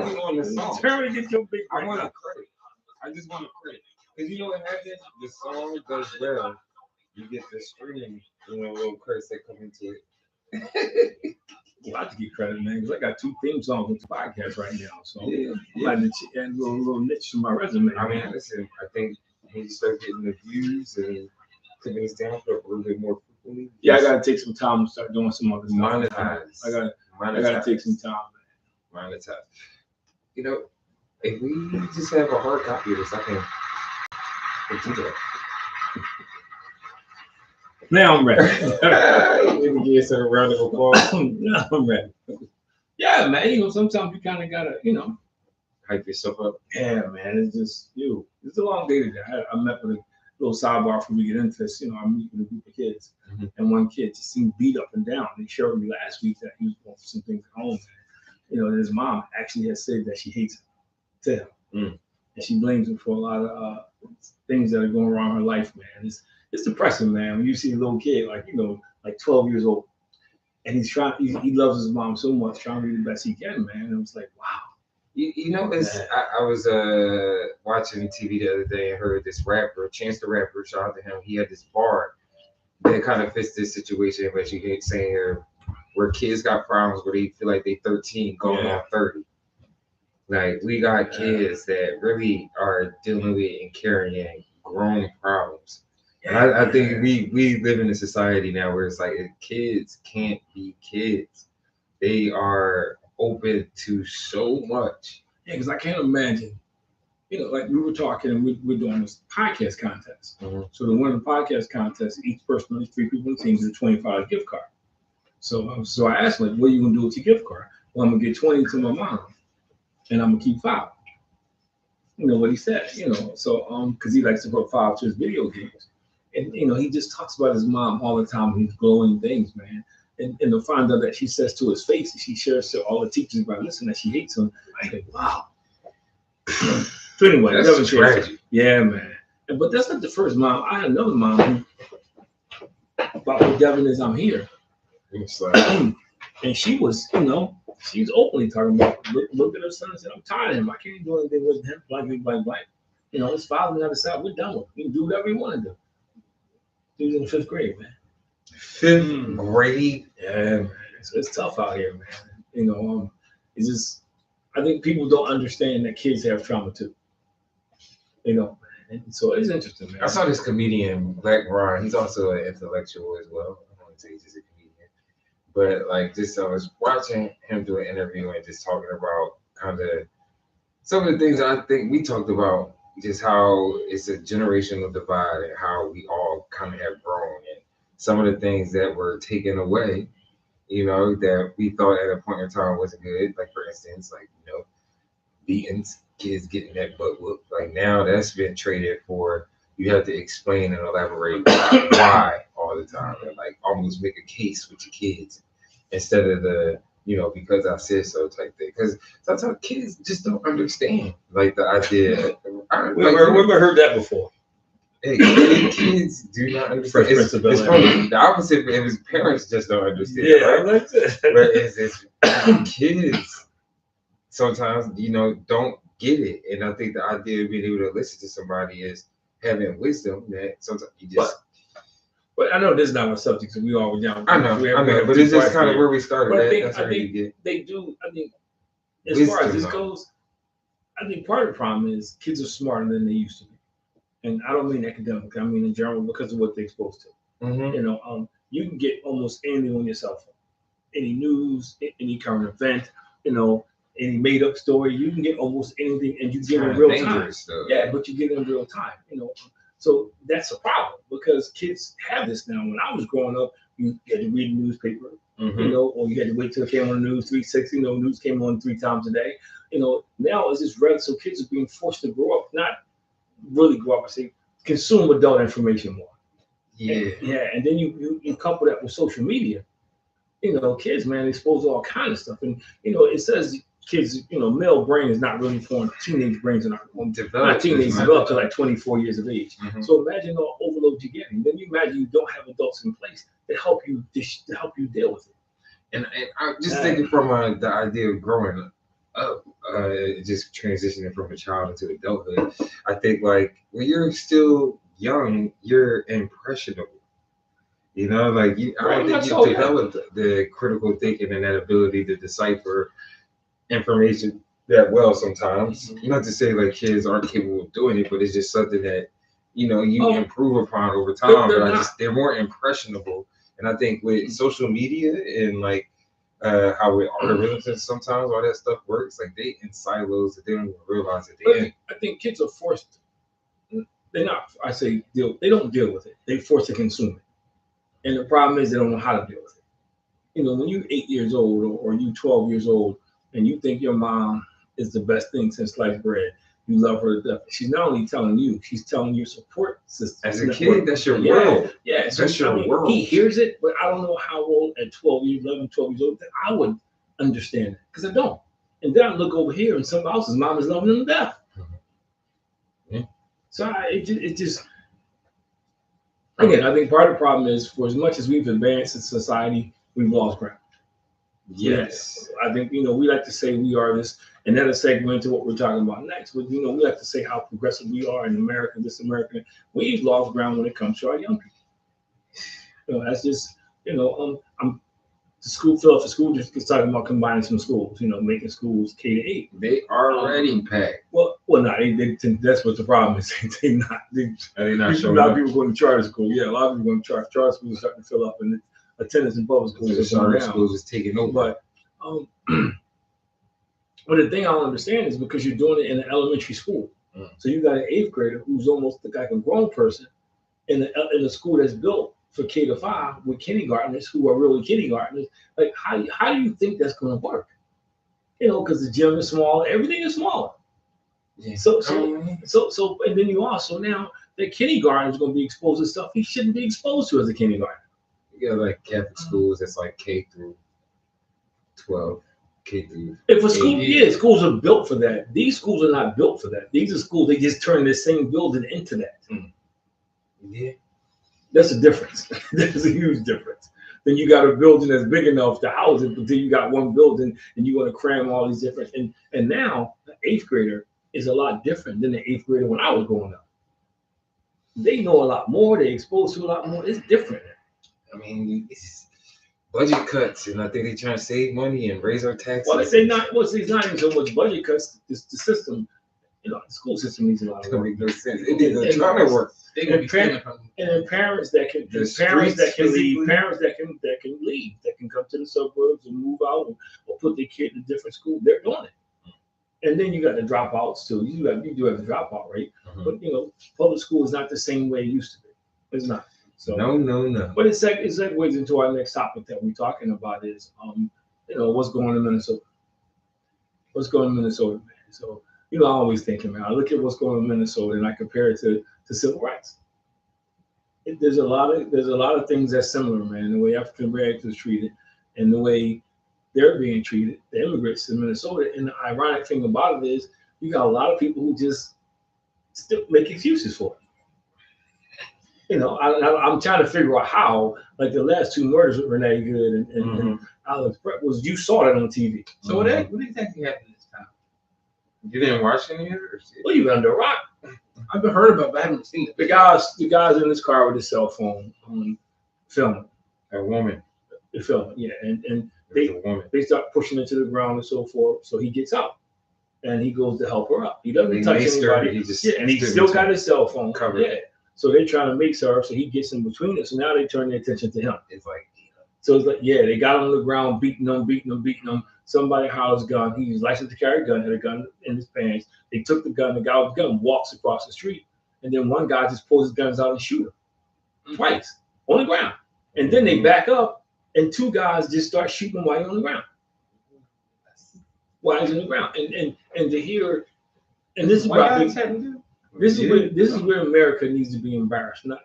to be on the song. Tell me to get your big. I want a credit. I just want a credit. Because you know what happens? The song does well. You get the streaming, little credits that come into it. Well, I have to get credit, man, because I got 2 theme songs with the podcast right now. So Yeah. I had to add a little niche to my resume. I mean, listen, I think when you start getting the views and putting this down for a little bit more frequently. Yeah, I gotta take some time to start doing some other stuff. Monetize. I gotta take some time. Monetize. If we just have a hard copy of this, I can do that. Now I'm ready. Let me give you some round of applause. Now I'm ready. Yeah, man. Sometimes you kind of gotta, hype yourself up. Yeah, man. It's just you. It's a long day today. I met with a little sidebar before we get into this. I meet with a group of kids, and one kid just seemed beat up and down. He showed me last week that he was going through some things at home. And, his mom actually has said that she hates him to him, and she blames him for a lot of things that are going wrong in her life, man. It's depressing, man. When you see a little kid like 12 years old, and he loves his mom so much, trying to do the best he can, man. And it was like, wow. I was watching TV the other day and heard this rapper, Chance the Rapper, shout out to him. He had this bar that kind of fits this situation, but you get saying here where kids got problems where they feel like they 13 going on 30. Like we got kids that really are dealing with and carrying grown problems. And I think we live in a society now where it's like kids can't be kids. They are open to so much. Yeah, because I can't imagine, like we were talking and we're doing this podcast contest. So to win the podcast contest, each person, there's 3 people on the team, get a $25 gift card. So I asked him, what are you going to do with your gift card? Well, I'm going to get 20 to my mom, and I'm going to keep 5. What he said, so because he likes to put 5 to his video games. And, he just talks about his mom all the time, these glowing things, man. And to find out that she says to his face, she shares to all the teachers about listen that she hates him. I think, wow. So anyway, that's tragic. Yeah, man. But that's not the first mom. I had another mom who, about what Devin is, I'm here. And she was, she was openly talking about look at her son and said, I'm tired of him. I can't do anything with him. Blank. His father on the other side, we're done with him. He can do whatever he want to do. He was in the 5th grade, man. 5th grade? Yeah, man. It's tough out here, man. It's just, I think people don't understand that kids have trauma too. And so it's interesting, man. I saw this comedian, Black Ron. He's also an intellectual as well. I want to say he's just a comedian. But I was watching him do an interview and just talking about kind of some of the things I think we talked about, just how it's a generational divide and how we all kind of have grown and some of the things that were taken away, that we thought at a point in time wasn't good. Like for instance, beatings, kids getting that butt whooped. Like now that's been traded for you have to explain and elaborate why all the time and almost make a case with your kids instead of the because I said so type thing. Because sometimes kids just don't understand the idea. We've heard that before. Hey, kids do not understand. It's funny. The opposite if his parents just don't understand. Yeah, right? like that. Whereas it's kids sometimes don't get it. And I think the idea of being able to listen to somebody is having wisdom that sometimes you just. But I know this is not a subject, so we always down. I know, but it's just kind of where we started. I think they do. I think as far as this goes, I think part of the problem is kids are smarter than they used to be, and I don't mean academic. I mean in general because of what they're exposed to. You can get almost anything on your cell phone, any news, any current event, any made up story. You can get almost anything, and you get it in real time. Yeah, but you get it in real time. So that's a problem because kids have this now. When I was growing up, you had to read the newspaper, or you had to wait till it came on the news 360. News came on 3 times a day. Now it's just read. So kids are being forced to grow up, not really grow up. I say consume adult information more. Yeah. And then you couple that with social media. Kids, man, exposed to all kinds of stuff, and it says. Kids, male brain is not really formed. Teenage brains are not developed. Teenage develop to 24 years of age. So imagine all overload you're getting. Then you imagine you don't have adults in place to help you deal with it. And I'm just thinking from the idea of growing just transitioning from a child into adulthood. I think like when you're still young, you're impressionable. You know, like I don't think you've developed the critical thinking and that ability to decipher information that well sometimes. Not to say like kids aren't capable of doing it, but it's just something that you improve upon over time. But they're more impressionable. And I think with social media and like how with algorithms sometimes all that stuff works, like they in silos that they don't even realize that they're in. I think kids are forced. They're not. I say they don't deal with it. They forced to consume it, and the problem is they don't know how to deal with it. You know, when you're 8 years old or you 12 years old, and you think your mom is the best thing since sliced bread, you love her to death. She's not only telling you, she's telling your support system. As a kid, that's your world. Yeah, so that's your world. He hears it, but I don't know how old at 12 years, 11, 12 years old, that I would understand it because I don't. And then I look over here and somebody else's mom is loving them to death. Mm-hmm. So it just, again, I think part of the problem is for as much as we've advanced in society, we've lost ground. Yes. I think, we like to say we are this, and that'll segue into what we're talking about next. But, we like to say how progressive we are in America, this America. We've lost ground when it comes to our young people. That's just, I'm the school fill for school just talking about combining some schools, making schools K-8. They already packed. Well, not. That's what the problem is. They're not showing up. A lot of people going to charter school. Yeah, a lot of people going to charter schools are starting to fill up, and attendance in public schools is going down. Schools is taking over. But the thing I don't understand is because you're doing it in an elementary school. So you got an 8th grader who's almost like a grown person in a school that's built for K-5 with kindergartners who are really kindergartners. Like, how do you think that's going to work? Because the gym is small, everything is smaller. Yeah. So, and then you also now that kindergarten is going to be exposed to stuff he shouldn't be exposed to as a kindergarten. You got like Catholic schools that's like K through 12, K through. If a school, schools are built for that. These schools are not built for that. These are schools they just turn the same building into that. Yeah. That's a difference. There's a huge difference. Then you got a building that's big enough to house it, but then you got one building and you want to cram all these different. And now the 8th grader is a lot different than the 8th grader when I was growing up. They know a lot more. They're exposed to a lot more. It's different. I mean, it's budget cuts, and I think they're trying to save money and raise our taxes. Well, it's not even so much budget cuts. It's the system. The school system needs a lot of work. It makes no sense. They're trying to work. And parents that can leave, that can come to the suburbs and move out or put their kid in a different school. They're doing it. And then you got the dropouts too. You do have the dropout rate, but public school is not the same way it used to be. It's not. So no. But it segues into our next topic that we're talking about is what's going on in Minnesota. What's going on in Minnesota, man? So I always thinking, man, I look at what's going on in Minnesota and I compare it to civil rights. There's a lot of things that's similar, man. The way African Americans are treated and the way they're being treated, the immigrants in Minnesota. And the ironic thing about it is you got a lot of people who just still make excuses for it. I'm trying to figure out how, like the last 2 murders with Renee Good and Alex Brett you saw that on TV. So what exactly happened this time? You didn't watch any of it? Well, you under a rock. I've heard about it, but I haven't seen it. The guys in this car with his cell phone filming. A woman. Filming, yeah. And they start pushing her to the ground and so forth. So he gets out. And he goes to help her up. He doesn't touch anybody. And he still got his cell phone covered. Yeah. So they're trying to make her, so he gets in between it. So now they turn their attention to him. It's like, they got him on the ground, beating him. Somebody hollers gun. He's licensed to carry a gun, had a gun in his pants. They took the gun. The guy with the gun walks across the street. And then one guy just pulls his guns out and shoot him twice on the ground. And then they back up and 2 guys just start shooting him while he's on the ground. While he's on the ground. And to hear, and this is where America needs to be embarrassed. Not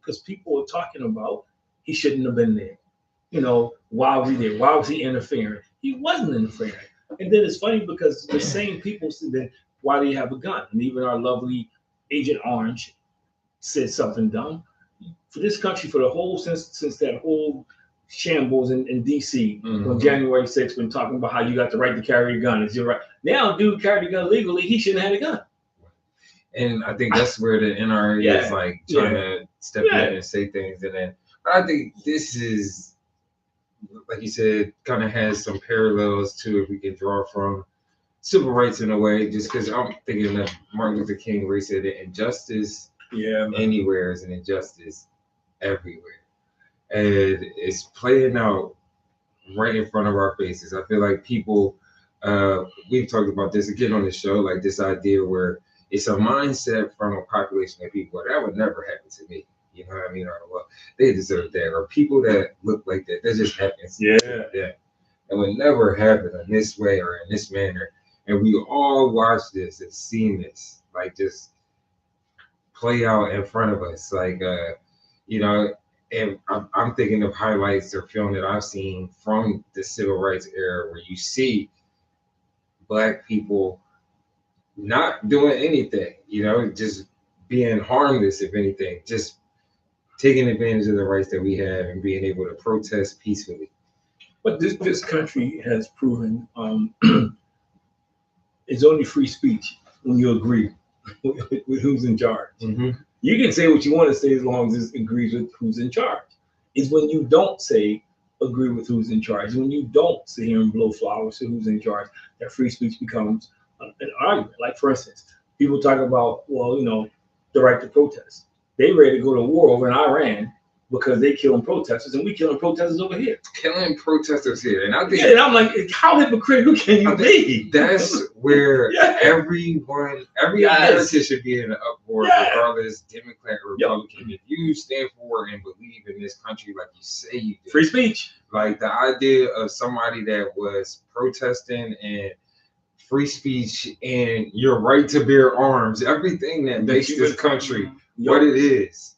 because people are talking about he shouldn't have been there. Why was he there? Why was he interfering? He wasn't interfering. And then it's funny because the same people said that why do you have a gun? And even our lovely Agent Orange said something dumb. For this country, for the whole since that whole shambles in D.C. on January 6th when talking about how you got the right to carry a gun. It's your right. Now, dude carried a gun legally. He shouldn't have had a gun. And I think that's where the NRA is like trying to step in and say things. And then I think this is, like you said, kind of has some parallels to if we can draw from civil rights in a way, just because I'm thinking of Martin Luther King where he said that injustice anywhere is an injustice everywhere. And it's playing out right in front of our faces. I feel like people, we've talked about this again on the show, like this idea where it's a mindset from a population of people that would never happen to me. You know what I mean? Or, well, they deserve that. Or people that look like that just happens. Yeah. It would never happen in this way or in this manner. And we all watch this and seen this, like just play out in front of us. Like, you know, and I'm thinking of highlights or film that I've seen from the civil rights era where you see Black people not doing anything, you know, just being harmless, if anything, just taking advantage of the rights that we have and being able to protest peacefully. But this country has proven it's only free speech when you agree with who's in charge. You can say what you want to say as long as it agrees with who's in charge. It's when you don't agree with who's in charge, when you don't sit here and blow flowers to who's in charge, that free speech becomes an argument. Like, for instance, people talk about, well, you know, the right to protest. They ready to go to war over in Iran because they killing protesters, and we killing protesters over here. Killing protesters here, and I think, and I'm like, how hypocritical can you be? That's where every American should be in an uproar, regardless Democrat or Republican. If you stand for and believe in this country like you say you do, free speech. Like the idea of somebody that was protesting and free speech and your right to bear arms, everything that makes this country what it is.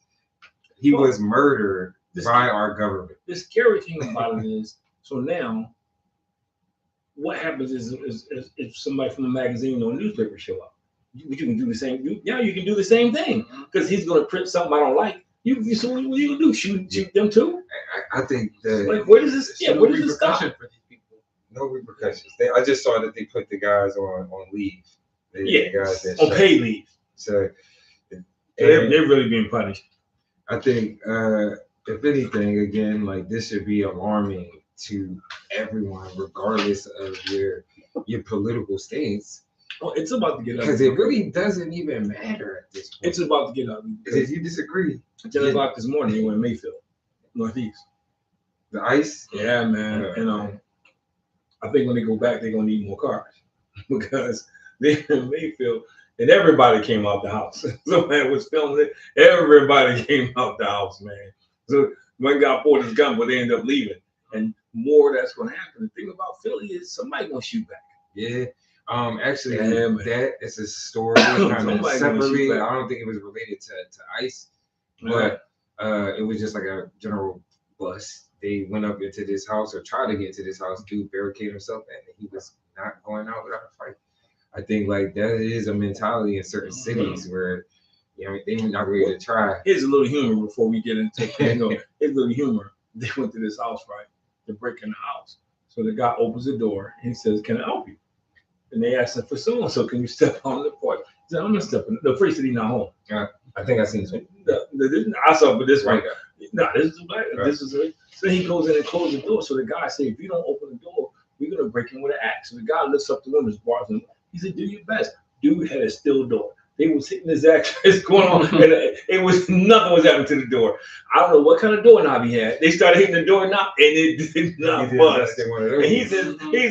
He was murdered by our government. The scary thing about it is, so now, what happens is if somebody from a magazine or a newspaper show up, you can do the same. You can do the same thing because he's going to print something I don't like. So what are you going to do? Shoot them too? I think that. Like, where does this? Yeah, where does this stop? For these people? No repercussions. I just saw that they put the guys on leave. The guys that on paid leave. So they're really being punished. I think, if anything, again, like this should be alarming to everyone, regardless of your political stance. Oh, it's about to get ugly. Because it really doesn't even matter at this point. It's about to get ugly. If you disagree. 10 o'clock this morning, you went Mayfield, Northeast. The ice? Yeah, man. I think when they go back, they're going to need more cars because they're in Mayfield. And everybody came out the house. Somebody was filming it. Everybody came out the house, man. So one guy pulled his gun, but they ended up leaving. And more that's going to happen. The thing about Philly is somebody going to shoot back. Yeah. Actually, that is a story kind of separately. I don't think it was related to ICE, but it was just like a general bust. They went up into this house or tried to get into this house. Dude barricaded himself in, and he was not going out without a fight. I think like that is a mentality in certain cities where, you know, they're not ready to try. Here's a little humor before we get into here's a little humor. They went to this house, right? They're breaking the house. So the guy opens the door and he says, "Can I help you?" And they asked him for someone, so can you step on the porch? He said, "I'm not stepping." The priest said he's not home. I think I seen this one. I saw it, but this one. No, this is black. This is right. So he goes in and closes the door. So the guy said, "If you don't open the door, we're gonna break in with an axe." So the guy lifts up the windows, bars him. He said, "Do your best." Dude had a steel door. They was hitting his axe. It's going on, and it was nothing was happening to the door. I don't know what kind of doorknob he had. They started hitting the doorknob, and it did not budge. And he's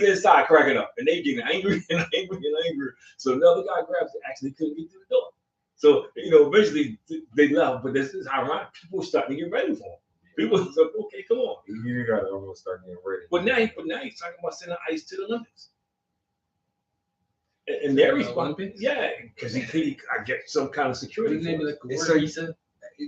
inside cracking up, and they getting angry and angry and angry. So another guy grabs it. Actually, couldn't get to the door. So eventually they left. But this is ironic. People were starting to get ready for him. People was like, "Okay, come on." You gotta almost start getting ready. But now he's talking about sending ICE to the Olympics. And their response, because he I get some kind of security.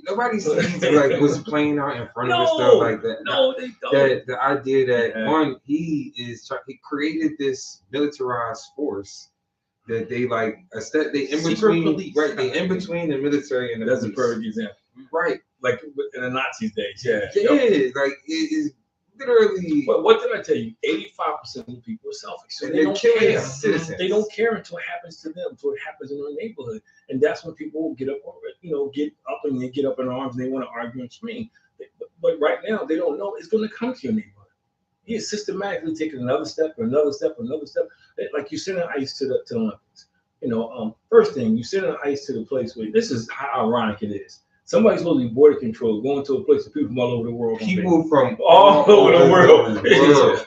Nobody seems like was playing out in front of us stuff like that. No, they don't. The idea that he created this militarized force that they like they in between police. Right? They in between the military and the that's police. a perfect example. Right. Like in the Nazis days, like it is literally. But what did I tell you? 85% of the people are selfish, so they don't care. They don't care until it happens to them, until it happens in their neighborhood, and that's when people get up, and they get up in arms and they want to argue and scream. But right now, they don't know it's going to come to your neighborhood. He is systematically taking another step, another step, another step. Like you send ice to the Olympics. First thing, you send ice to the place where this is how ironic it is. Somebody's supposed to be border control going to a place with people from all over the world. People from all over the world.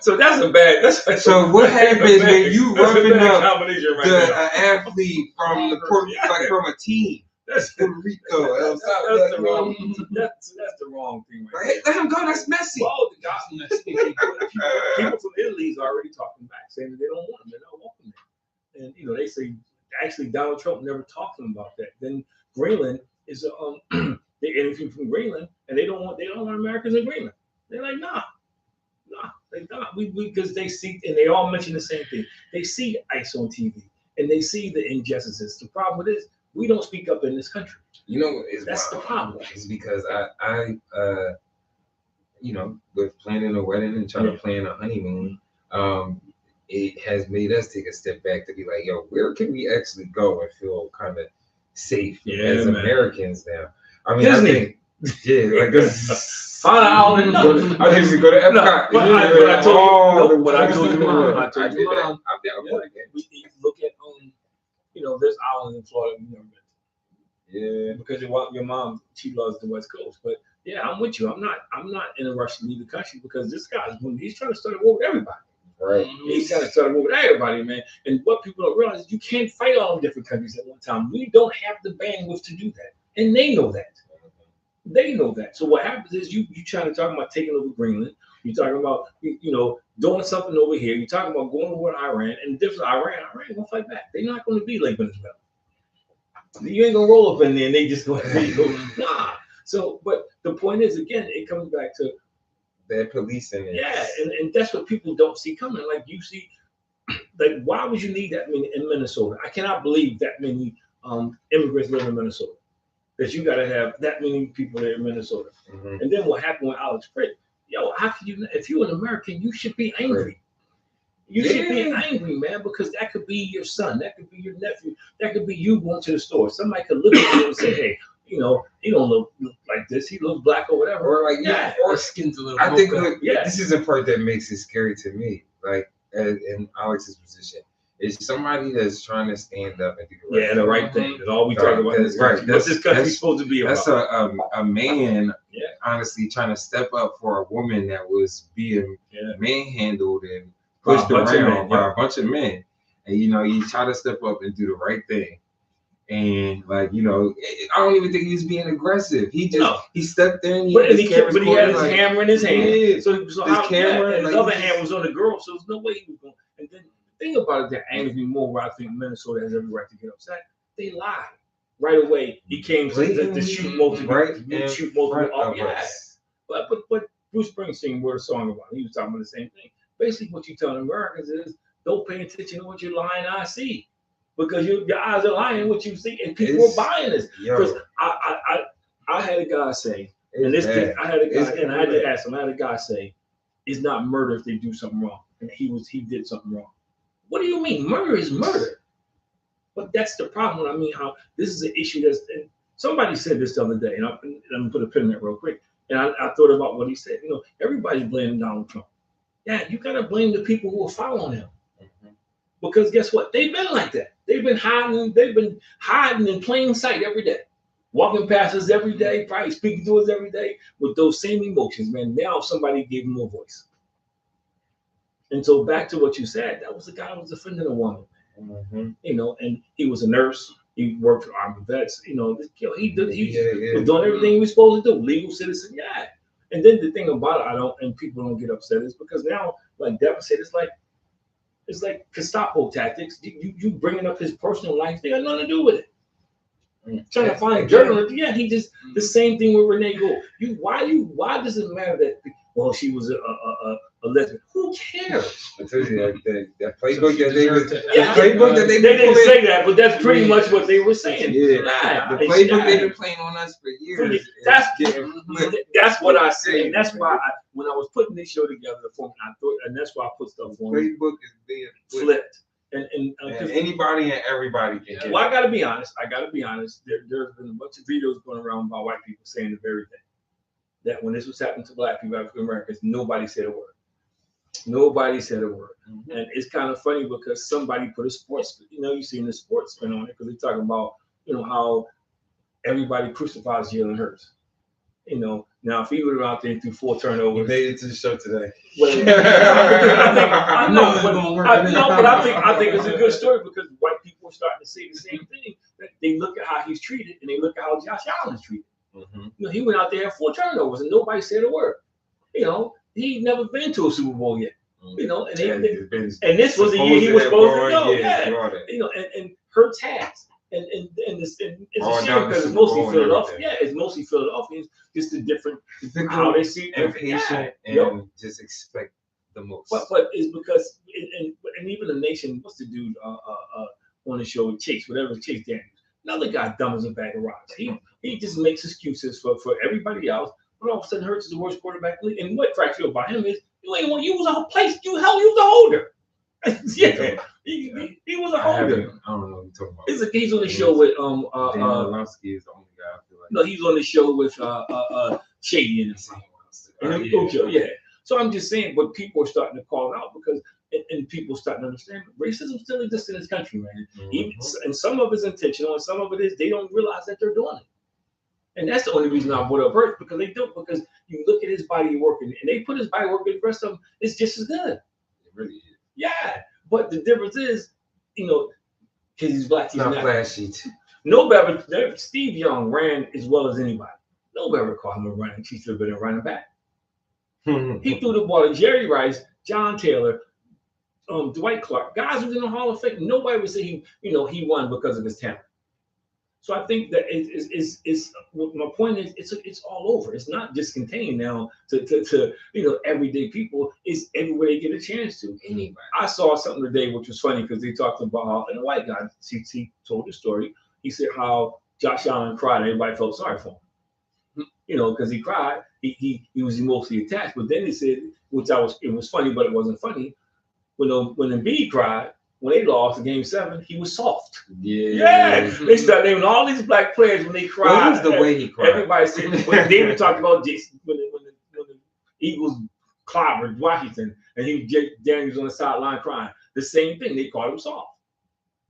So that's a bad. So what happens when you roughing up the athlete from from a team? That's Puerto Rico. That's the wrong thing. Right? Let him go. That's messy. Well, the guys people from Italy is already talking back, saying that they don't want him. They're not welcome there. And they say actually Donald Trump never talked to them about that. Then Greenland is they interview from Greenland, and they don't want Americans in Greenland. They're like, nah, they not. We because they see, and they all mention the same thing. They see ICE on TV, and they see the injustices. The problem is we don't speak up in this country. That's the problem. It's because I with planning a wedding and trying to plan a honeymoon, it has made us take a step back to be like, yo, where can we actually go and feel kind of safe as Americans now? I mean, Disney. I think, like this. I think we go to Epcot. What I told you, Mom. We look at there's islands in Florida we've never been to. Yeah. Because your mom, she loves the West Coast. But yeah, I'm with you. I'm not in a rush to leave the country because this guy's he's trying to start a war with everybody. Right. He's trying to start a war with everybody, man. And what people don't realize is you can't fight all the different countries at one time. We don't have the bandwidth to do that. And they know that. They know that. So what happens is you trying to talk about taking over Greenland. You're talking about doing something over here. You're talking about going over to Iran, and the difference Iran gonna fight back. They're not going to be like Venezuela. You ain't gonna roll up in there and they just going to go, nah. So, but the point is, again, it comes back to they're policing it. Yeah, and that's what people don't see coming. Like you see, like why would you need that many in Minnesota? I cannot believe that many immigrants live in Minnesota. That you got to have that many people there in Minnesota. Mm-hmm. And then what happened with Alex Pritt? Yo, how can you? If you're an American, you should be angry. You should be angry, man, because that could be your son, that could be your nephew, that could be you going to the store. Somebody could look at you and say, "Hey, he don't look like this. He looks black or whatever." Or like or skin's a little. I think this is the part that makes it scary to me. Like in Alex's position. It's somebody that's trying to stand up and do the right thing. That's all we talk about. That's right. What's this country supposed to be about? That's a man, honestly, trying to step up for a woman that was being manhandled and pushed around by a bunch of men. And you try to step up and do the right thing. And I don't even think he was being aggressive. He stepped in. But he had his hammer in his hand. Yeah. So his camera, and his other hand was on the girl. So there's no way he was going. And then thing about it that angers me more, where I think Minnesota has every right to get upset. They lied right away. He came to shoot most of But Bruce Springsteen wrote a song about it. He was talking about the same thing. Basically, what you tell Americans is don't pay attention to what your lying eyes see, because your eyes are lying what you see, and people are buying this. Because I had a guy say, and this thing, I had to ask him. I had a guy say, "It's not murder if they do something wrong," and he did something wrong. What do you mean? Murder is murder. But that's the problem. I mean, how this is an issue and somebody said this the other day, and I'm going to put a pin in that real quick. And I thought about what he said. Everybody's blaming Donald Trump. Yeah, you got to blame the people who are following him. Mm-hmm. Because guess what? They've been like that. They've been hiding in plain sight every day. Walking past us every day, probably speaking to us every day with those same emotions, man. Now somebody gave them a voice. And so back to what you said, that was the guy who was defending a woman, and he was a nurse. He worked for Army vets. He was doing everything he was supposed to do. Legal citizen, And then the thing about it, and people don't get upset, is because now, like Devin said, it's like Gestapo tactics. You bringing up his personal life, they got nothing to do with it. Trying to find journalists, he just the same thing with Renee Gould. Why does it matter that? Well, she was a lesbian. Who cares? I told you that playbook that they was Yeah, the playbook that they been didn't playing. say that, but that's pretty much what they were saying. Yeah, the playbook they've been playing on us for years. That's what I Yeah. said. And that's why when I was putting this show together, and that's why I put stuff on. Playbook is being flipped. And anybody and everybody can get well, I gotta be honest. There's been a bunch of videos going around by white people saying the very thing. That when this was happening to black people, African Americans, nobody said a word. Nobody said a word. Mm-hmm. And it's kind of funny because somebody put a sports, you seen the sports spin on it because they talk about, how everybody crucifies Jalen Hurts. Now if he would have out there and threw 4 turnovers. He made it to the show today. Well, I think it's a good story because white people are starting to say the same thing. That they look at how he's treated and they look at how Josh Allen is treated. Mm-hmm. He went out there and 4 turnovers and nobody said a word. He'd never been to a Super Bowl yet. Mm-hmm. And this was the year he was supposed to go. Yeah. And Hurts has. And it's a shame because it's mostly Philadelphia. Yeah, it's mostly Philadelphians. Just the different how they see impatient and just expect the most. But it's because and even the nation. What's the dude on the show with Chase Daniels? Another guy dumb as a bag of rocks. He just makes excuses for everybody else. But all of a sudden, Hurts is the worst quarterback in the league. And what cracks you about him is you ain't want. You was a place. You was a holder. Yeah, he was a holder. I don't know what you're talking about. He's on the show with Dan Orlovsky is the only guy I feel like. No, he's on the show with Shady in it. Yeah. So I'm just saying, but people are starting to call it out because and people starting to understand racism still exists in this country, man. Mm-hmm. And some of it's intentional, and some of it is they don't realize that they're doing it. And that's the only reason I brought up Hurts because they do. Because you look at his body working, and they put his body working. The rest of them is just as good. It really is. Yeah, but the difference is, because he's black. He's not flashy. Nobody. Steve Young ran as well as anybody. Nobody ever called him a running. He should have been a running back. He threw the ball to Jerry Rice, John Taylor, Dwight Clark, guys who's in the Hall of Fame. Nobody would say he won because of his talent. So I think that it's my point is it's all over. It's not just contained now to everyday people. It's everywhere they get a chance to. Anybody. I saw something today which was funny because they talked about how, and a white guy he told the story. He said how Josh Allen cried and everybody felt sorry for him. Because he cried. He was emotionally attached. But then he said, it was funny, but it wasn't funny. When Embiid cried. When they lost in Game 7, he was soft. Yeah. They started naming all these black players when they cried. Well, it was the way he cried. Everybody said when David talked about Jason, when the Eagles clobbered Washington and Daniels on the sideline crying. The same thing. They called him soft.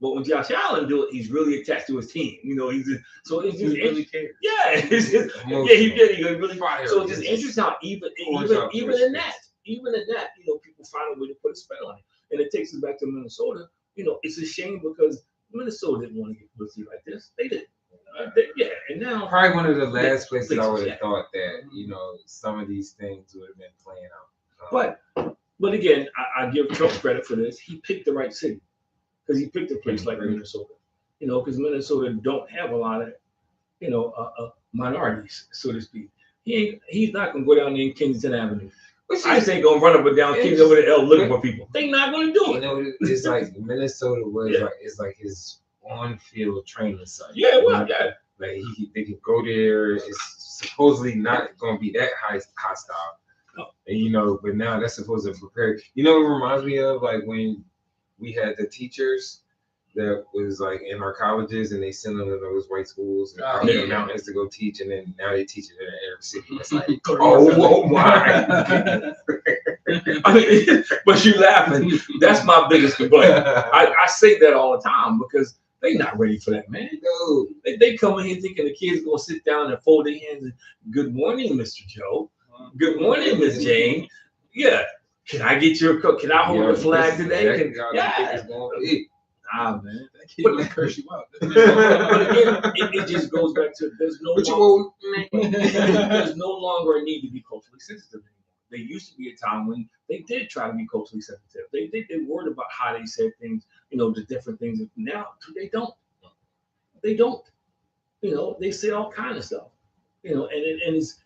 But when Josh Allen do it, he's really attached to his team. He's just, so it's just really cares. Yeah, he did. He really fire. So it's just interesting how even in that, people find a way to put a spell on it. And it takes us back to Minnesota. It's a shame because Minnesota didn't want to get publicity like this. They did. And now probably one of the last places I would have thought that some of these things would have been playing out. But again, I give Trump credit for this. He picked the right city because he picked a place like Minnesota. Because Minnesota don't have a lot of minorities, so to speak. He's not gonna go down there in Kensington Avenue. I say gonna run up and down Kings over the L looking for people. They're not gonna do it. It's like Minnesota was it's like his on-field training site. Yeah, well, yeah. Like they can go there. It's supposedly not gonna be that hostile. Oh. And but now that's supposed to prepare. It reminds me of like when we had the teachers that was like in our colleges and they send them to those white schools and out in the mountains to go teach, and then now they teach it in every city. It's like, oh my! I mean, but you laughing? That's my biggest complaint. I say that all the time because they're not ready for that, man. No, they come in here thinking the kids gonna sit down and fold their hands and good morning, Mr. Joe. Good morning, Miss Jane. Yeah, can I get your cook? Can I hold the flag today? Man. But curse you out. But again, it just goes back to there's no longer a need to be culturally sensitive anymore. There used to be a time when they did try to be culturally sensitive. They worried about how they said things, the different things. Now they don't. They don't. They say all kind of stuff. And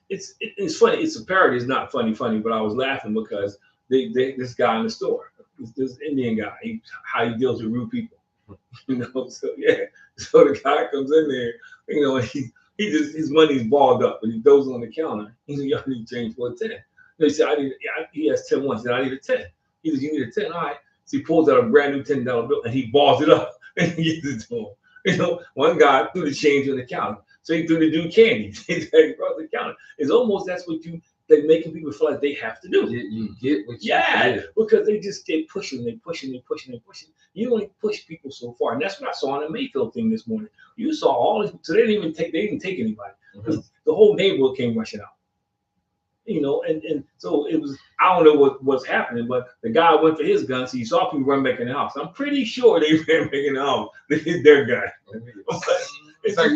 it's funny. It's a parody. It's not funny, but I was laughing because this guy in the store, this Indian guy, how he deals with rude people. So yeah. So the guy comes in there, and his money's balled up, and he throws it on the counter. He said, "Y'all need change for a 10." He said, he has 10 once. He said, "I need a 10." He said, "You need a 10, all right." So he pulls out a brand new $10 bill and he balls it up and he gives it to him. One guy threw the change on the counter, so he threw the dude candy. He brought the counter. It's almost that's what they're making people feel like they have to do. You get what you get. Because they just keep pushing. You only push people so far, and that's what I saw on the Mayfield thing this morning. You saw all this, so they didn't take anybody because the whole neighborhood came rushing out. And so it was. I don't know what's happening, but the guy went for his gun, so you saw people run back in the house. I'm pretty sure they ran back in the house. They hit their gun. It's like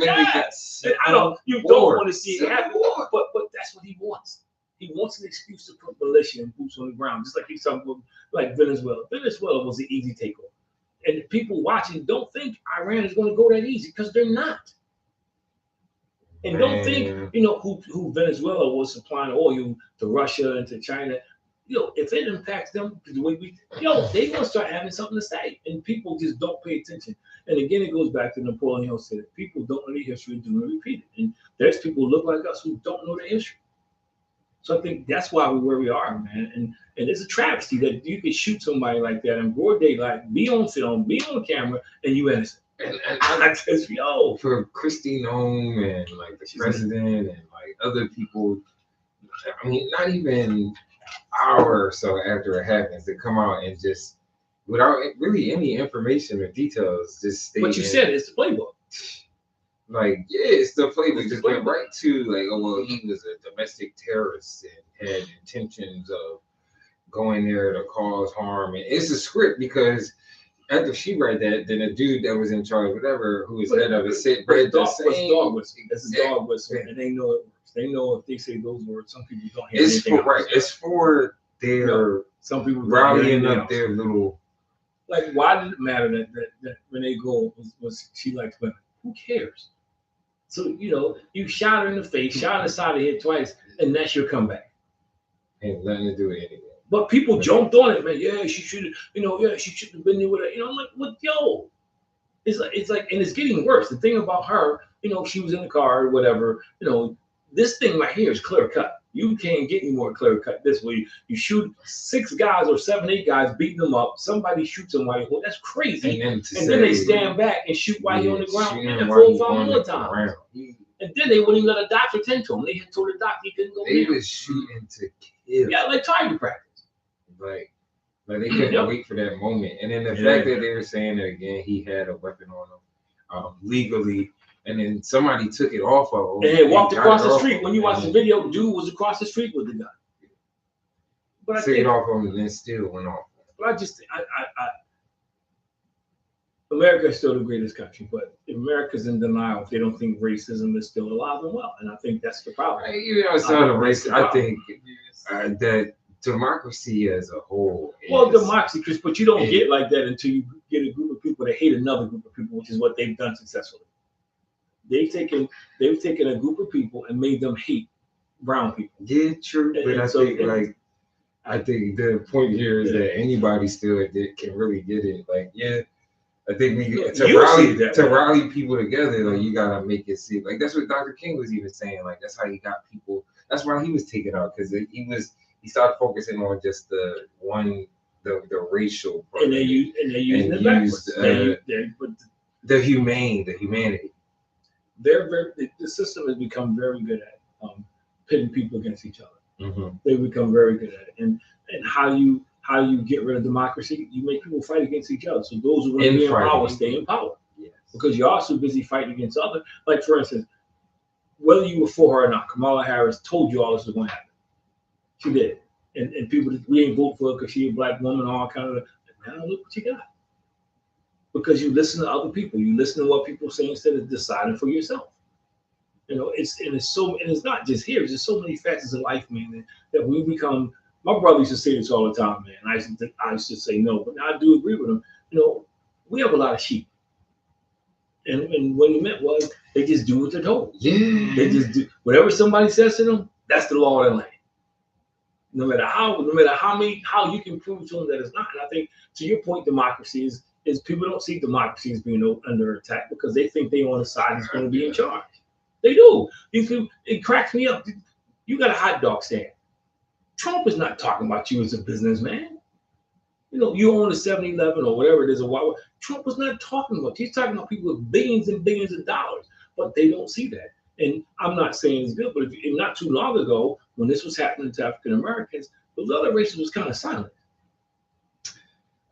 you don't want to see it happen, but that's what he wants. He wants an excuse to put militia and boots on the ground, just like he's talking about, like Venezuela. Venezuela was an easy takeover, and people watching don't think Iran is going to go that easy because they're not. And don't think who Venezuela was supplying oil to Russia and to China. If it impacts them the way they're gonna start having something to say, and people just don't pay attention. And again, it goes back to Napoleon Hill said, people don't know the history, do not repeat it. And there's people who look like us who don't know the history. So I think that's why we're where we are, man. And it's a travesty that you could shoot somebody like that in broad daylight, be on film, be on camera, and you innocent. And I just for Kristi Noem and like the president and like other people, I mean, not even hour or so after it happens, to come out and just without really any information or details, just state what you said. It's the playbook. Like, yeah, it's the playbook. Just went right to like, oh well, he was a domestic terrorist and had intentions of going there to cause harm, and it's a script because after she read that, then a dude that was in charge, whatever, who was head of it, said, "Read the same." Dog whistle. It's a dog whistle, and they know it works. They know if they say those words, some people don't hear anything else. Right. It's for their some people rallying up their little. Like, why did it matter that Renee Gold was she likes women? Who cares? So you shot her in the face, shot her in the side of the head twice, and that's your comeback. Ain't nothing to do with anything. But people jumped on it, man. Yeah, she should have. She shouldn't have been there with her. I'm like, what, yo? It's like, and it's getting worse. The thing about her, she was in the car or whatever. This thing right here is clear cut. You can't get any more clear cut this way. You shoot 6 guys or 7, 8 guys, beating them up. Somebody shoots them while you're that's crazy. And then they stand back and shoot while you're on the ground and 4 or 5 more times. And then they wouldn't even let a doctor tend to him. They had told the doctor he couldn't go in. They was shooting to kill. Yeah, like target practice. Like they couldn't wait for that moment. And then the fact that they were saying that again, he had a weapon on him legally, and then somebody took it off of him. And he walked across the street. When you watch the video, the dude was across the street with the gun. But took it off of him and then still went off. But I just think America is still the greatest country, but America's in denial if they don't think racism is still alive and well. And I think that's the problem. It's not a racism. I think that democracy as a whole. Democracy, Chris, but you don't get like that until you get a group of people that hate another group of people, which is what they've done successfully. They've taken a group of people and made them hate brown people. Yeah, true. But I think the point here is that anybody still can really get it. Like, yeah, I think to rally people together, like you gotta make it see. Like that's what Dr. King was even saying. Like that's how he got people. That's why he was taken out because he started focusing on just the racial part. And they used it backwards. The humanity. The system has become very good at pitting people against each other. Mm-hmm. They become very good at it. And how you get rid of democracy, you make people fight against each other. So those who want to be in power stay in power. Yes. Because you're also busy fighting against other. Like for instance, whether you were for her or not, Kamala Harris told you all this was going to happen. She did. And people, we ain't vote for her because she's a black woman, all kind of. Now look what you got. Because you listen to other people, you listen to what people say instead of deciding for yourself. It's not just here. It's just so many facets of life, man. That we become. My brother used to say this all the time, man. I used to say no, but I do agree with him. We have a lot of sheep, and what he meant was they just do what they're told. Yeah. They just do whatever somebody says to them. That's the law of the land. No matter how you can prove to them that it's not. And I think to your point, democracy is people don't see democracy as being under attack because they think they on the side that's going to be in charge. They do. These people, it cracks me up. You got a hot dog stand. Trump is not talking about you as a businessman. You own a 7-Eleven or whatever it is. Trump was not talking about. He's talking about people with billions and billions of dollars, but they don't see that. And I'm not saying it's good, but not too long ago, when this was happening to African Americans, the other races was kind of silent.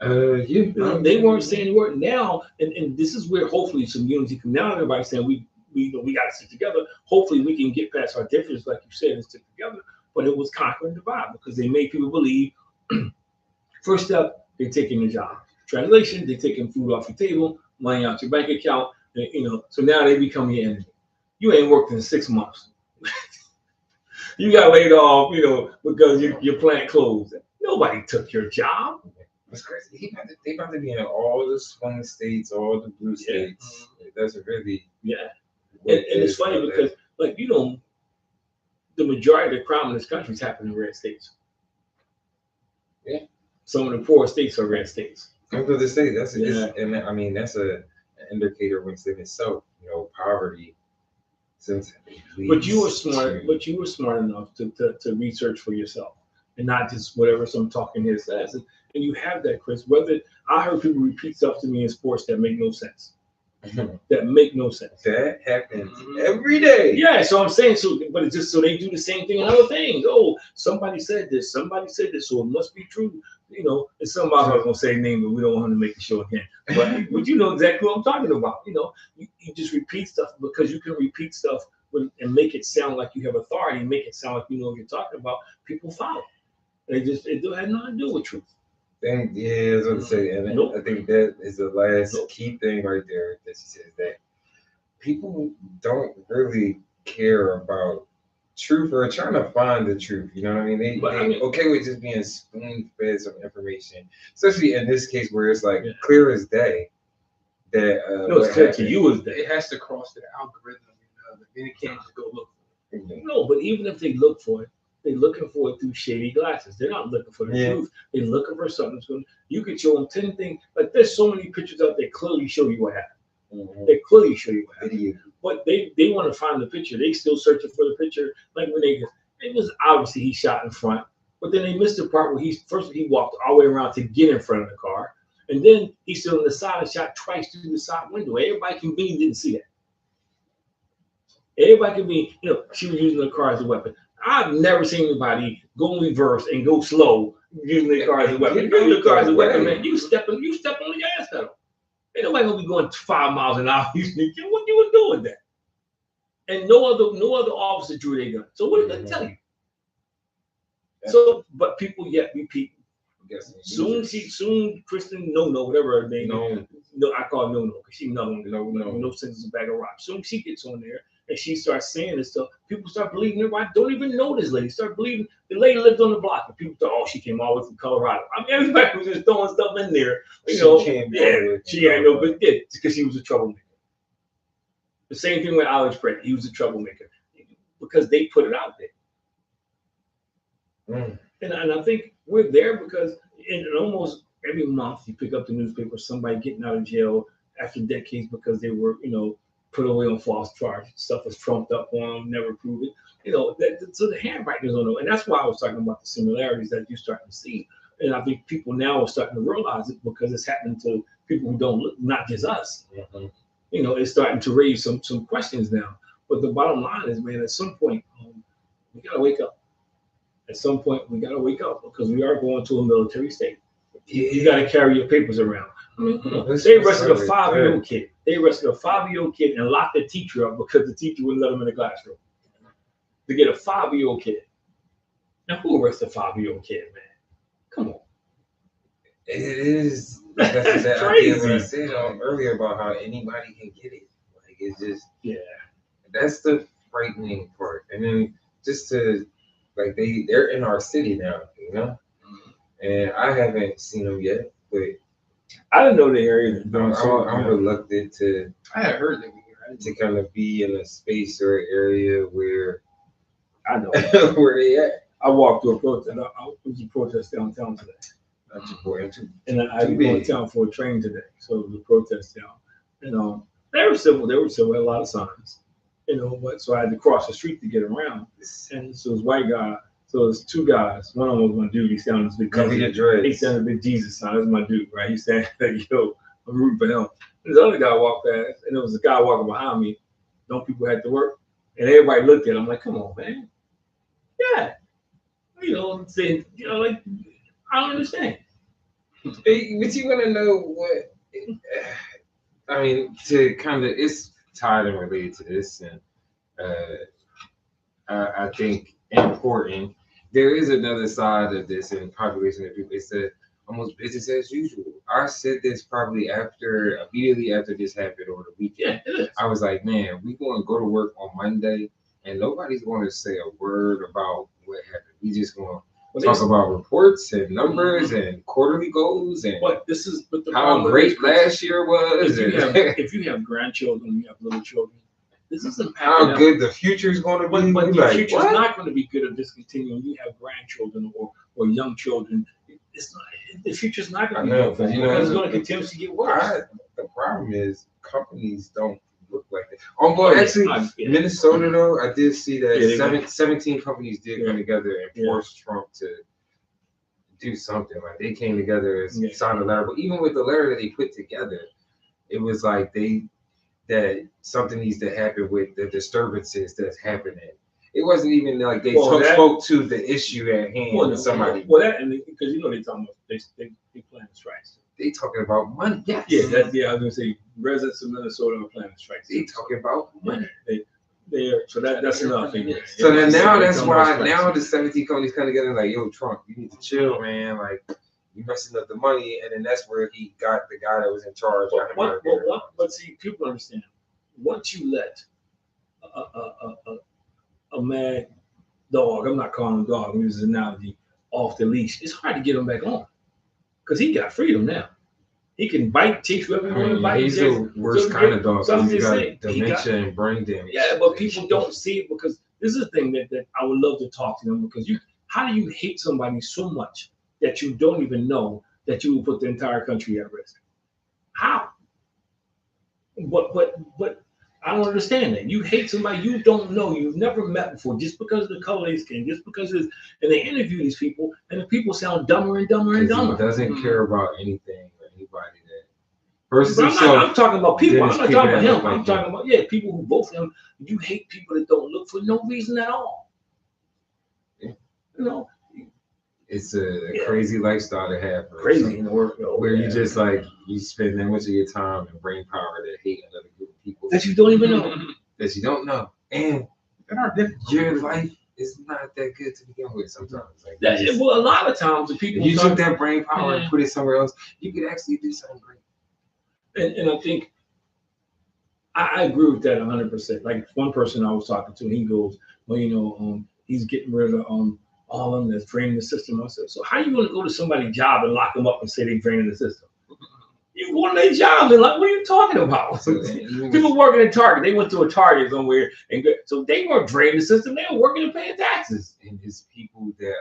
They weren't saying a word. Now, and this is where hopefully some unity comes. Now everybody's saying we got to stick together. Hopefully we can get past our differences, like you said, and stick together. But it was conquer and divide because they made people believe. First step, they're taking the job. Translation, they're taking food off your table, money out your bank account. So now they become your enemy. You ain't worked in 6 months. You got laid off, because your plant closed. Nobody took your job. That's crazy. They about to be in all the swing states, all the blue states. It doesn't really. Yeah. And it's funny because, the majority of the crime in this country is happening in red states. Yeah. Some of the poor states are red states. I'm going to say that's an indicator within itself. Poverty. But you were smart. But you were smart enough to research for yourself, and not just whatever some talking here says. And you have that, Chris. Whether I heard people repeat stuff to me in sports that make no sense. That make no sense. That happens every day. Yeah, so I'm saying but it's just so they do the same thing in other things. Oh, somebody said this, so it must be true. And somebody was gonna say name, but we don't want to make the show again. But you know exactly what I'm talking about. You just repeat stuff because you can repeat stuff and make it sound like you have authority, and make it sound like you know what you're talking about. People follow. It had nothing to do with truth. I was going to say, and I think that is the last key thing right there that she says, that people don't really care about truth or trying to find the truth. You know what I mean? They okay with just being spoon-fed some information, especially in this case where it's clear as day that it's clear to you as day. It has to cross the algorithm. Then it can't just go look for it. No, but even if they look for it, they're looking for it through shady glasses. They're not looking for the truth. They're looking for something that's going to. You could show them 10 things. Like there's so many pictures out there clearly show you what happened. They clearly show you what happened. But they want to find the picture. They still searching for the picture. Like when it was obviously he shot in front, but then they missed the part where he walked all the way around to get in front of the car, and then he stood on the side and shot twice through the side window. Everybody convenient didn't see that. Everybody can be, she was using the car as a weapon. I've never seen anybody go in reverse and go slow using the car as a weapon. Using the car as a weapon, man, you step on the gas pedal. Ain't nobody gonna be going 5 miles an hour. What you was doing that? And no other officer drew their gun. So what did that tell you? So, but people yet repeat. Soon Kristen whatever her name. No, I call her No because she no sense is a bag of rocks. Soon she gets on there and she starts saying this stuff. People start believing her. I don't even know this lady. Start believing the lady lived on the block. And people thought, she came all the way from Colorado. I mean, everybody was just throwing stuff in there. She had no good because she was a troublemaker. The same thing with Alex Pratt. He was a troublemaker because they put it out there. And I think we're there because in almost every month you pick up the newspaper, somebody getting out of jail after decades because they were, put away on false charges. Stuff was trumped up on them, never proven. So the handwriting is on them. And that's why I was talking about the similarities that you're starting to see. And I think people now are starting to realize it because it's happening to people who don't look, not just us. It's starting to raise some questions now. But the bottom line is, man, at some point, we got to wake up. At some point, we got to wake up because we are going to a military state. You got to carry your papers around. I mean, they arrested a 5-year-old kid. They arrested a 5-year-old kid and locked the teacher up because the teacher wouldn't let him in the classroom. To get a 5-year-old kid. Now, who arrested a 5-year-old kid, man? Come on. It is. That's that idea what I said earlier about how anybody can get it. Like it's just That's the frightening part. And then just to they're in our city now, And I haven't seen them yet, but I didn't know the area. I'm reluctant to. I had heard that to kind of be in a space or area where I know where they at. I walked through a protest. It was a protest downtown today. That's important too. And I had to go in town for a train today, so it was a protest down. And they were civil. They were civil. Had a lot of signs, But so I had to cross the street to get around. And so it was white guy. So there's two guys. One of them was my dude. He's standing this big. He's standing a big Jesus sign. That's my dude, right? He's standing like, yo, I'm rooting for him. And this other guy walked past, and there was a guy walking behind me. Don't people have to work? And everybody looked at him like, come on, man. Yeah. Saying, like, I don't understand. But you want to know what? I mean, to kind of, it's tied and related to this, and I think important. There is another side of this in population of people. It's almost business as usual. I said this probably immediately after this happened over the weekend. Yeah, it is. I was like, man, we going to go to work on Monday, and nobody's going to say a word about what happened. We just going to talk about reports and numbers and quarterly goals and how great last year was. If you have grandchildren, you have little children, this isn't how good the future is going to be. But the future is not going to be good if this continues. You have grandchildren or young children. The future is not going to be good because it's going to continue to get worse. The problem is companies don't look like that. Actually, Minnesota though, I did see that 17 companies did come together and force Trump to do something. Like they came together and signed a letter. But even with the letter that they put together, it was like that something needs to happen with the disturbances that's happening. It wasn't even like they spoke to the issue at hand with somebody. Because they talking about they planning strikes. They talking about money. Yes. Yeah, I was gonna say residents of Minnesota are planning strikes. They talking about money. So that's enough. So then now that's why now the 17 companies come together like, yo, Trump, you need to chill, man. Like you messing up the money, and then that's where he got the guy that was in charge. But see, people understand. Once you let a mad dog, I'm not calling him a dog, I'm using an analogy, off the leash, it's hard to get him back on. Because he got freedom now. He can bite, teach whoever you want to bite. He's the worst kind of dog. So he's got dementia and brain damage. Yeah, but people don't see it because this is a thing that I would love to talk to them because how do you hate somebody so much that you don't even know that you will put the entire country at risk? How? But I don't understand that. You hate somebody you don't know, you've never met before, just because of the color of their skin, just because and they interview these people, and the people sound dumber and dumber and dumber. He doesn't care about anything or anybody I'm talking about people. I'm not talking about him. I'm talking about people who vote for him. You hate people that don't look for no reason at all. Yeah. It's a crazy lifestyle to have. Crazy in the work, where you just like you spend that much of your time and brain power to hate another group of people that you don't even know. That you don't know, and your life is not that good to begin with. Sometimes, a lot of times the people you took that brain power and put it somewhere else, you could actually do something great. And I think I agree with that 100%. Like one person I was talking to, he goes, well, he's getting rid of all of them that's draining the system. I said, so how are you going to go to somebody's job and lock them up and say they're draining the system? You go to their job and like, what are you talking about? People working at Target, they went to a Target somewhere, so they weren't draining the system. They were working and paying taxes. And it's people that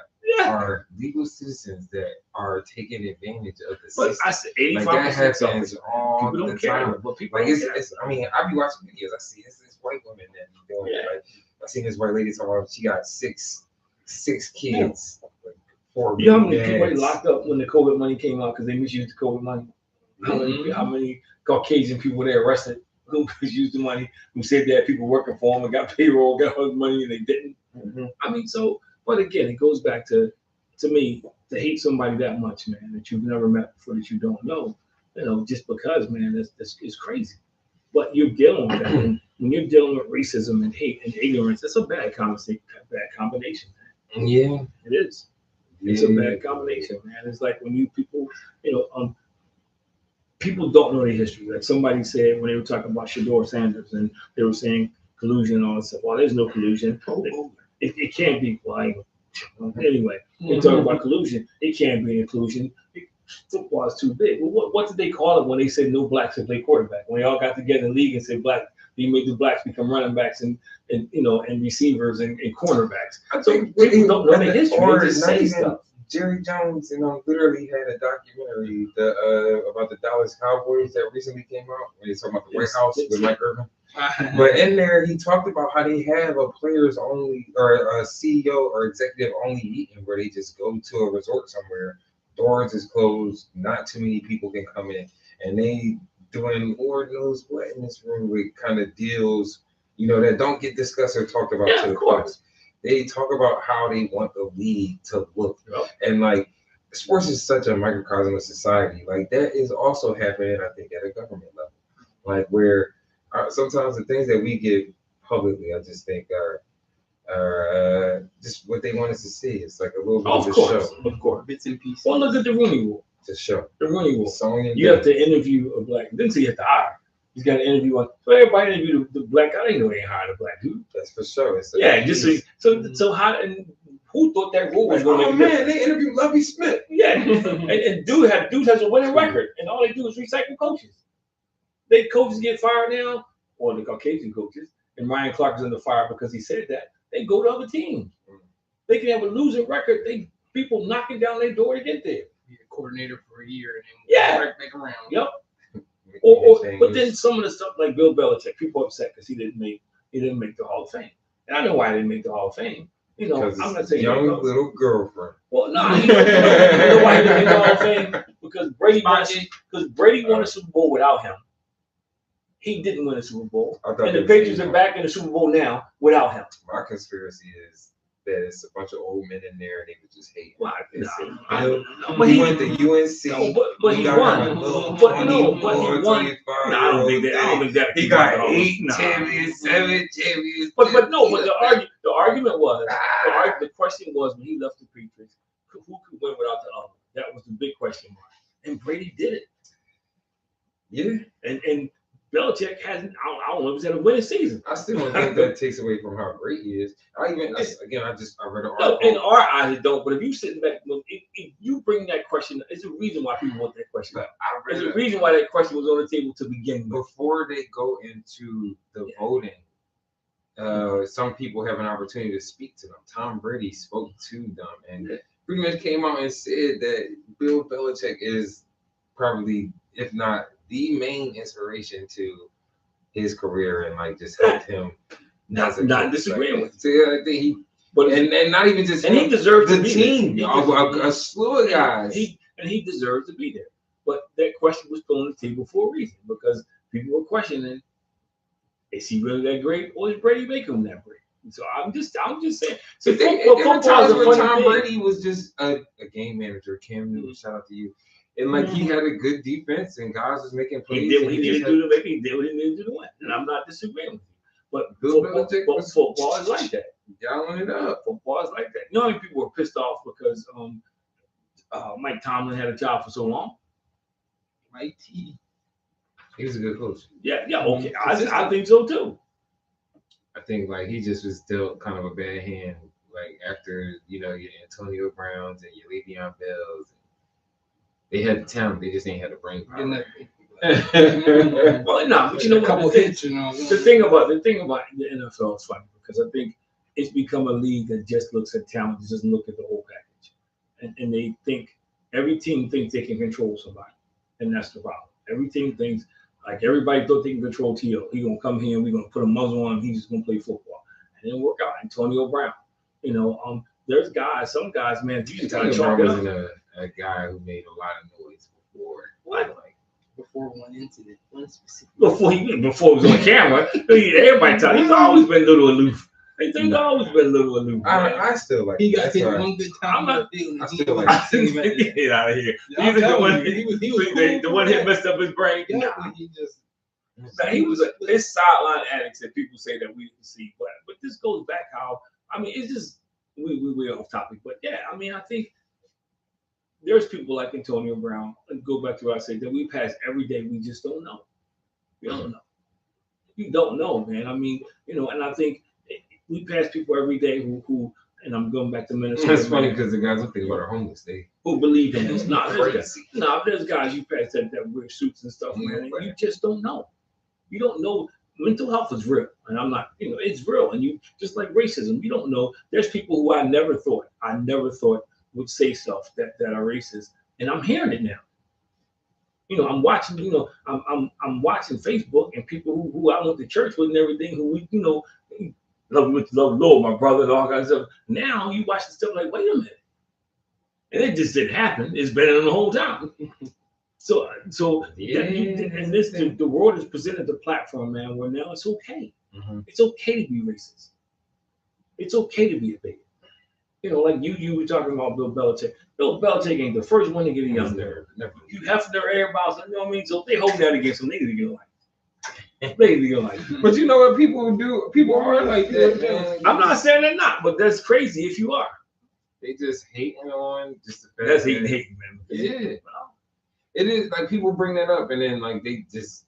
are legal citizens that are taking advantage of the system. But I said 85% that happens all people don't the time. Care, but people like don't care. I mean, I be watching videos. I see this white woman that be doing it. Like I seen this white lady talking about she got six kids. Like 4 you know how many people they locked up when the COVID money came out because they misused the COVID money? How many Caucasian people they arrested who misused the money, who said they had people working for them and got payroll, got money, and they didn't? I mean, but again, it goes back to me, to hate somebody that much, man, that you've never met before, that you don't know, just because, man, that's crazy. But you're dealing with that. And when you're dealing with racism and hate and ignorance, that's a bad combination, man. Yeah, it is. It's a bad combination, man. It's like when people don't know the history. Like somebody said when they were talking about Shador Sanders and they were saying collusion and all that stuff. Well, there's no collusion. It can't be. Anyway, they talk about collusion. It can't be inclusion. Football is too big. Well, what did they call it when they said no blacks to play quarterback? When they all got together in the league and said He made the blacks become running backs and receivers and cornerbacks. So people don't know the history. They just say stuff. Jerry Jones, literally had a documentary about the Dallas Cowboys that recently came out. When they talking about the White House with Mike Irvin. But in there, he talked about how they have a players only or a CEO or executive only meeting where they just go to a resort somewhere. Doors is closed, not too many people can come in, and they doing Lord knows what in this room with kind of deals, that don't get discussed or talked about to the players. They talk about how they want the league to look, and like sports is such a microcosm of society. Like that is also happening, I think, at a government level, like where sometimes the things that we get publicly, I just think are just what they want us to see. It's like a little bit of a show, of course, bits and pieces. Well, look at the Rooney Rule. It's a show. The Rooney Rule. You have to interview a black. Didn't say you have to hire. He's got an interview on. So everybody interviewed the black guy. They know they ain't hired a black dude. That's for sure. So how and who thought that rule was going to make a difference? They interviewed Lovie Smith. Yeah, and dude has a winning record, and all they do is recycle coaches. They coaches get fired now, or the Caucasian coaches, and Ryan Clark is under fire because he said that. They go to other teams. They can have a losing record. People knocking down their door to get there. Be a coordinator for a year and then right back around. Yep. But then some of the stuff like Bill Belichick, people upset because he didn't make the Hall of Fame. And I know why he didn't make the Hall of Fame. I'm not saying young little girlfriend. Well, no, you know why he didn't make the Hall of Fame? Because Brady won a Super Bowl without him. He didn't win a Super Bowl, and the Patriots are back in the Super Bowl now without him. My conspiracy is that it's a bunch of old men in there and they would just hate him. But he went to UNC. But he won. But he won. I don't think that. He got 8 champions, 7 champions. But the argument was the question was when he left the Patriots, who could win without the other? That was the big question mark. And Brady did it. Yeah. And Belichick hasn't. I don't know if he's had a winning season. I still don't think that takes away from how great he is. I read an article. No, in our eyes, it don't. But if you sitting back, if you bring that question, it's a reason why people want that question. There's a reason why that question was on the table to begin with. Before they go into the voting, some people have an opportunity to speak to them. Tom Brady spoke to them and pretty much came out and said that Bill Belichick is probably, if not the main inspiration to his career and like just helped him. Not disagreeing with. So I think he, but and not even just and he deserves the to be team, there. A slew of guys. He deserves to be there. But that question was put on the table for a reason because people were questioning: is he really that great, or is Brady making him that great? So I'm just saying. So there were times where Tom Brady was just a game manager. Cam Newton, shout out to you. And like he had a good defense, and guys was making plays. He did what he needed to do to win, and I'm not disagreeing with you. But football is like that. Dialing it up. Football is like that. You know how many people were pissed off because Mike Tomlin had a job for so long? Mike T. He was a good coach. Yeah, okay. I think so too. I think like he just was dealt kind of a bad hand, like after your Antonio Browns and your Le'Veon Bells. They had the talent, they just ain't had the brain power. Well, no, but you know what? The thing about the NFL is funny because I think it's become a league that just looks at talent, it doesn't look at the whole package, and they think every team thinks they can control somebody, and that's the problem. Every team thinks like everybody thought they can control T.O. He gonna come here and we're gonna put a muzzle on him. He's just gonna play football, and it didn't work out. Antonio Brown, there's some guys, man. You just gotta chalk it up. A guy who made a lot of noise before. What? Like before one incident, one specific. Before it was on camera, everybody thought he's always been a little aloof. He's always been a little aloof. I still like. He got hit one good time. I still like. Get out of here. He's the one that messed up his brain. Yeah, he was his sideline antics that people say that we didn't see, but this goes back how it's just we off topic, but yeah, I think. There's people like Antonio Brown, and go back to what I said, that we pass every day. We just don't know. We don't know. You don't know, man. And I think we pass people every day who and I'm going back to Minnesota. That's funny because the guys don't think about are homeless. Who believe in this. There's guys you pass that wear suits and stuff, man. And you just don't know. You don't know. mental health is real, and I'm not, it's real. And you just like racism, you don't know. There's people who I never thought would say stuff that are racist, and I'm hearing it now. I'm watching, I'm watching Facebook and people who I went to church with and everything, who we, love Lord, my brother, and all kinds of stuff. Now you watch the stuff like, wait a minute, and it just didn't happen. It's been in the whole time. So the world has presented the platform, man, where now it's okay. Mm-hmm. It's okay to be racist. It's okay to be a bigot. Like you were talking about Bill Belichick. Bill Belichick ain't the first one to get a young nerve. You have to everybody, you know what I mean? So if they hold that against them, they need to get like. They need to get like. But you know what people do? People are like that, man. I'm not saying they're not, but that's crazy if you are. They just hating on just the fact. That's hating, man. Yeah. It is like people bring that up and then like they just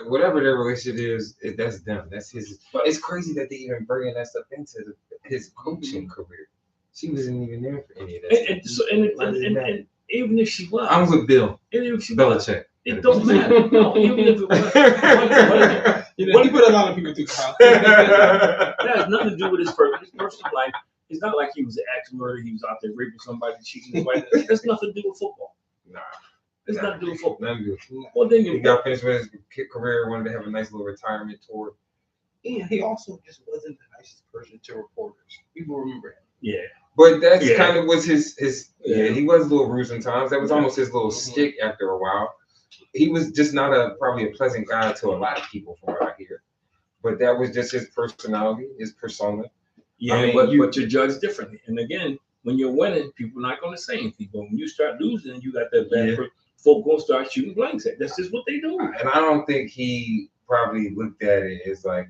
whatever their relationship is, that's them. That's his. But it's crazy that they even bringing that stuff into his coaching career. She wasn't even there for any of that. And even if she was, I'm with Bill. And if she Belichick. It don't matter. No, even if it was. He put a lot of people through college. That has nothing to do with his personal life. It's not like he was an axe murderer. He was out there raping somebody, cheating his wife. That's nothing to do with football. Nah. It's nothing to do with football. Nothing to do with football. Well, then he got finished with his career, wanted to have a nice little retirement tour. Yeah, he also just wasn't the nicest person to reporters. People remember him. Yeah. But that's kind of was his he was a little rude sometimes. That was almost his little stick after a while. He was just not probably a pleasant guy to a lot of people from what I hear. But that was just his personality, his persona. Yeah, I mean, but you're judged differently. And again, when you're winning, people are not going to say anything. But when you start losing, you got that bad folk going to start shooting blanks at. That's just what they do. And I don't think he probably looked at it as like,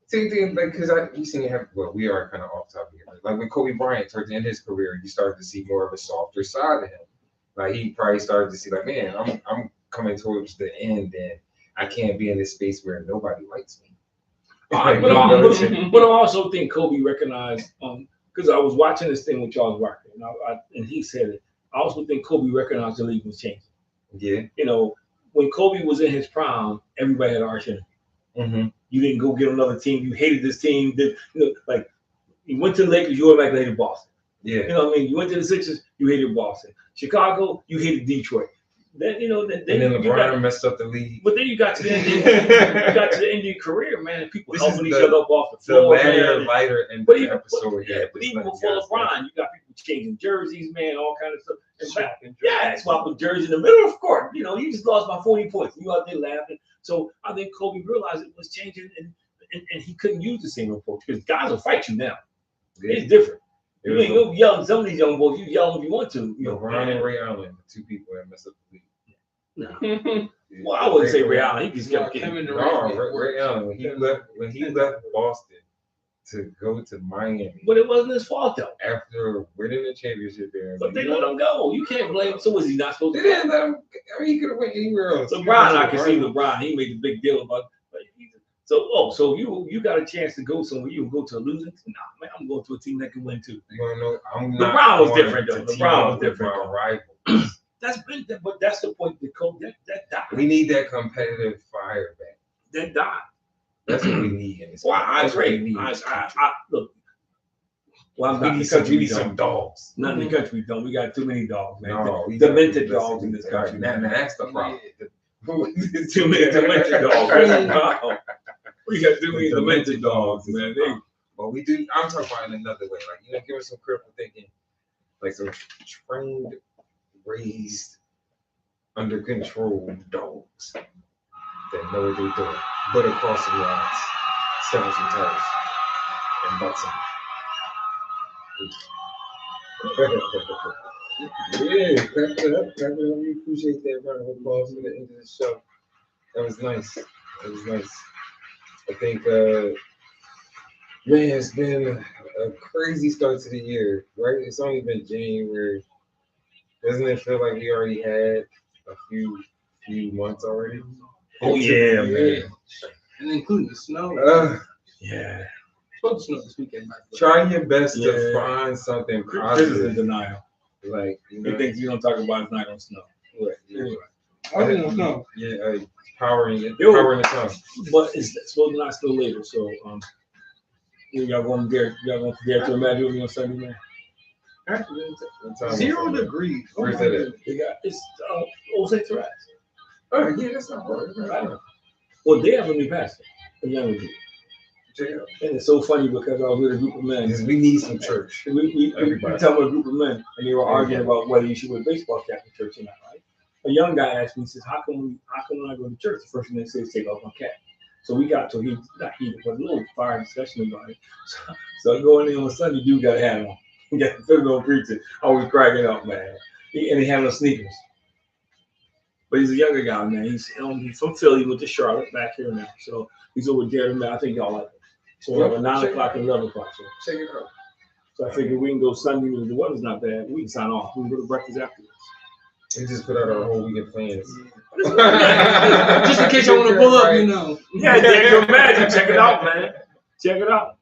same thing, like, because we seen it happen. Well, we are kind of off topic here. Like when Kobe Bryant towards the end of his career, you started to see more of a softer side of him. Like he probably started to see, like, man, I'm coming towards the end, and I can't be in this space where nobody likes me. But I also think Kobe recognized, because I was watching this thing with Charles Barkley, and he said it. I also think Kobe recognized the league was changing. Yeah. When Kobe was in his prime, everybody had arch enemy. Mm-hmm. You didn't go get another team. You hated this team. Like you went to the Lakers, you automatically hated Boston. Yeah. You know what I mean? You went to the Sixers, you hated Boston. Chicago, you hated Detroit. Then and then LeBron messed up the league. But then you got to the end. You got to the end of your career, man, and people helping each other up off the floor. The lighter and the episode. But even before LeBron, you got people changing jerseys, man, all kind of stuff. Swapping jerseys in the middle of court. You just lost by 40 points. You out there laughing. So I think Kobe realized it was changing, and he couldn't use the same approach because guys will fight you now. Yeah. It's different. You ain't go yelling. Some of these young boys, you yell if you want to. Ron and Ray Allen, the two people that messed up the league. No. Well, I wouldn't say Ray Allen. He just kept getting. Ray Allen when he left Boston to go to Miami. But it wasn't his fault though. After winning the championship there. But they let him go. You can't blame him. So was he not supposed to? They didn't let him. I mean, he could have went anywhere else. LeBron, I can see LeBron. He made a big deal about. So you got a chance to go somewhere. You go to a losing team? Nah, man, I'm going to a team that can win too. LeBron was different though. LeBron was different. Rivals. But that's the point. The coach that died. We need that competitive fire back. That died. That's what we need in this. Well, I agree. Look. Well, we need some dogs. Not in the country, we don't. We got too many dogs, man. No, demented dogs in this country. Man, that's the problem. Too many demented dogs. We got too many demented dogs, man. But we do. I'm talking about in another way. Like, give us some critical thinking. Like some trained, raised, under control dogs that know what they're doing. But across the lines, step on some toes, and butt some. Yeah, clap it up. We appreciate that round of applause for the end of the show. That was nice. I think, man, it's been a crazy start to the year, right? It's only been January. Doesn't it feel like we already had a few months already? Oh yeah, man. And including the snow. Yeah. It's supposed to snow this weekend. Try your best to find something positive. In denial. Like, the things you don't talk about is not gonna snow. What? Yeah. I don't know. Yeah. Power in the tongue. But it's supposed to not still later. So y'all going to dare to imagine with me on Sunday, man? 0 degrees. Where's that at? It's Old St. Therese. Oh yeah, that's not hard. Well, they have a new pastor, a younger dude. And it's so funny because I was with a group of men. We need some church. We talking about a group of men, and they were arguing about whether you should wear baseball cap in church or not, right? A young guy asked me, he says, how come when I go to church, the first thing they say is take off my cap? So we got to not heated, but a little fire discussion about it. So I go in there on Sunday, dude got a hat on. He got to put on preaching. I was cracking up, man. And he had no sneakers. But he's a younger guy, man. He's from Philly, with the Charlotte back here now. So he's over there, man. I think y'all like him. So we have a 9 o'clock and 11 o'clock. So check it out. So I figured we can go Sunday. The weather's not bad. We can sign off. We can go to breakfast afterwards. We just put out our whole weekend plans. Just in case you want to pull up, you know. Yeah, Daniel Magic. Check it out, man. Check it out.